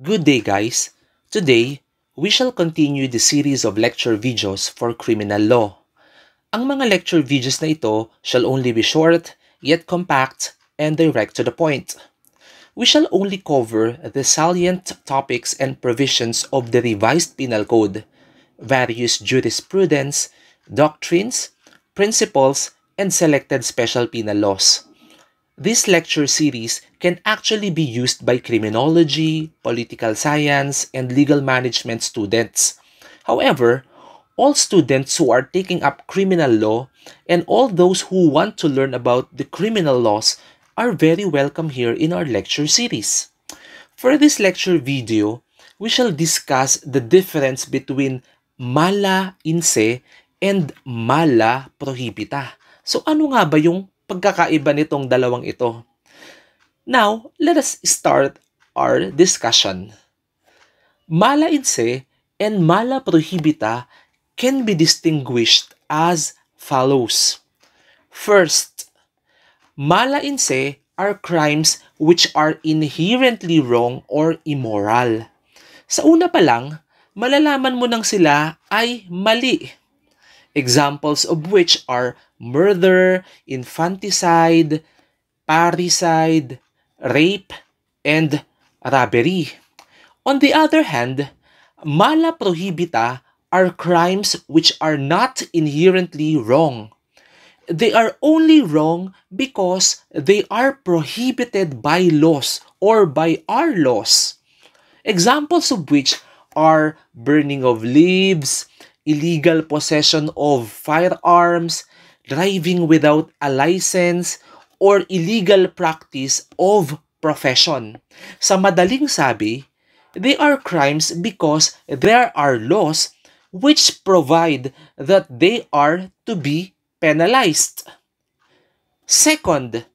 Good day guys! Today, we shall continue the series of lecture videos for criminal law. Ang mga lecture videos na ito shall only be short, yet compact, and direct to the point. We shall only cover the salient topics and provisions of the Revised Penal Code, various jurisprudence, doctrines, principles, and selected special penal laws. This lecture series can actually be used by criminology, political science, and legal management students. However, all students who are taking up criminal law and all those who want to learn about the criminal laws are very welcome here in our lecture series. For this lecture video, we shall discuss the difference between mala in se and mala prohibita. So ano nga ba yung pagkakaiba nitong dalawang ito? Now, let us start our discussion. Mala in se and mala prohibita can be distinguished as follows. First, mala in se are crimes which are inherently wrong or immoral. Sa una pa lang, malalaman mo nang sila ay mali. Examples of which are murder, infanticide, parricide, rape, and robbery. On the other hand, mala prohibita are crimes which are not inherently wrong. They are only wrong because they are prohibited by laws or by our laws. Examples of which are burning of leaves, illegal possession of firearms, driving without a license, or illegal practice of profession. Sa madaling sabi, they are crimes because there are laws which provide that they are to be penalized. Second,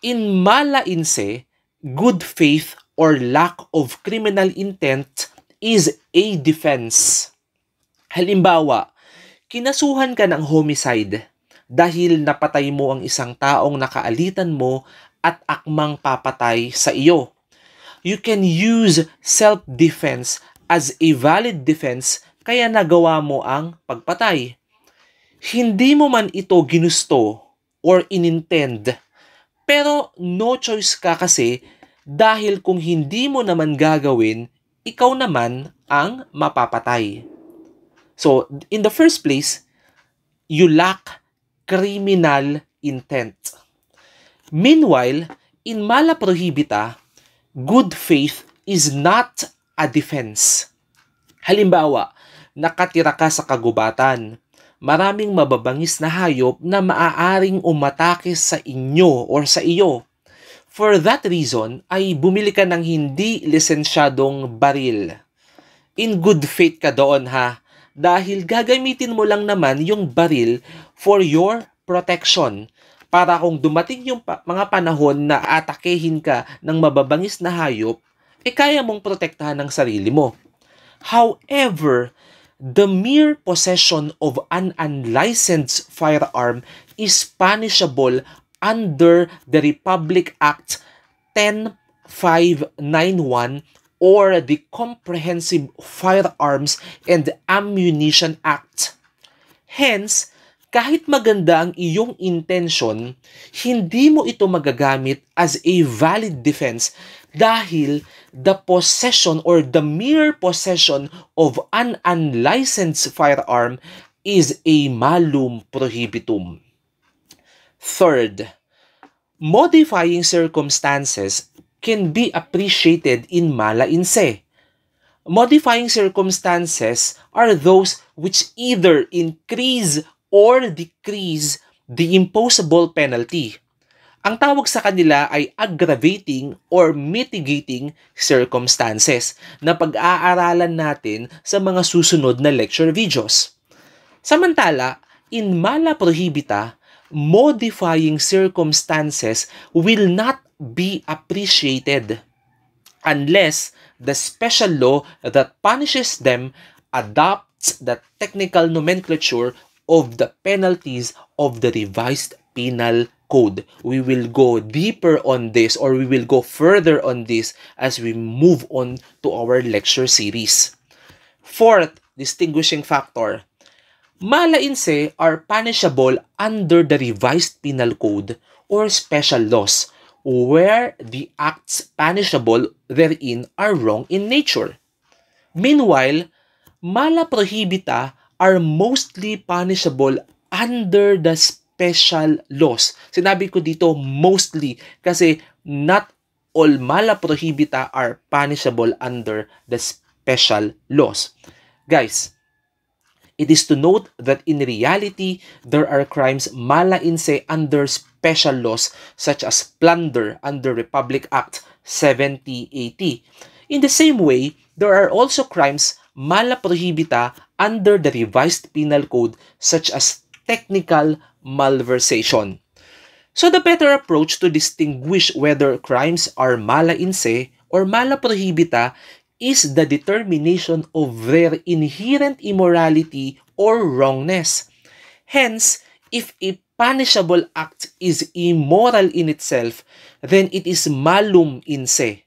in mala in se, good faith or lack of criminal intent is a defense. Halimbawa, kinasuhan ka ng homicide dahil napatay mo ang isang taong nakaalitan mo at akmang papatay sa iyo. You can use self-defense as a valid defense kaya nagawa mo ang pagpatay. Hindi mo man ito ginusto or inintend, pero no choice ka kasi dahil kung hindi mo naman gagawin, ikaw naman ang mapapatay. So, in the first place, you lack criminal intent. Meanwhile, in mala prohibita, good faith is not a defense. Halimbawa, nakatira ka sa kagubatan. Maraming mababangis na hayop na maaaring umatake sa inyo or sa iyo. For that reason, ay bumili ka ng hindi lisensyadong baril. In good faith ka doon ha, dahil gagamitin mo lang naman yung baril for your protection para kung dumating yung mga panahon na atakehin ka ng mababangis na hayop, kaya mong protektahan ng sarili mo. However, the mere possession of an unlicensed firearm is punishable under the Republic Act 10591 or the Comprehensive Firearms and Ammunition Act. Hence, kahit maganda ang iyong intention, hindi mo ito magagamit as a valid defense dahil the possession or the mere possession of an unlicensed firearm is a malum prohibitum. Third, modifying circumstances can be appreciated in mala in se. Modifying circumstances are those which either increase or decrease the imposable penalty. Ang tawag sa kanila ay aggravating or mitigating circumstances na pag-aaralan natin sa mga susunod na lecture videos. Samantala, in mala prohibita, modifying circumstances will not be appreciated unless the special law that punishes them adopts the technical nomenclature of the penalties of the Revised Penal Code. We will go deeper on this, or we will go further on this as we move on to our lecture series. Fourth distinguishing factor, mala in se are punishable under the Revised Penal Code or Special Laws, where the acts punishable therein are wrong in nature. Meanwhile, mala prohibita are mostly punishable under the special laws. Sinabi ko dito mostly kasi not all mala prohibita are punishable under the special laws. Guys, it is to note that in reality, there are crimes mala in se under special laws such as plunder under Republic Act 7080. In the same way, there are also crimes mala prohibita under the Revised Penal Code such as technical malversation. So the better approach to distinguish whether crimes are mala in se or mala prohibita is the determination of their inherent immorality or wrongness. Hence, if a punishable act is immoral in itself, then it is malum in se.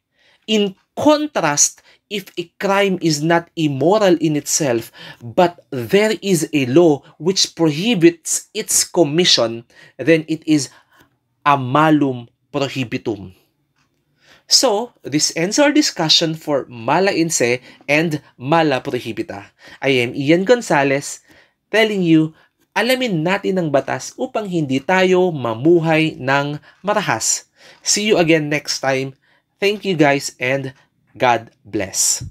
In contrast, if a crime is not immoral in itself, but there is a law which prohibits its commission, then it is a malum prohibitum. So, this ends our discussion for mala in se and mala prohibita. I am Ian Gonzalez telling you, alamin natin ang batas upang hindi tayo mamuhay ng marahas. See you again next time. Thank you guys and God bless.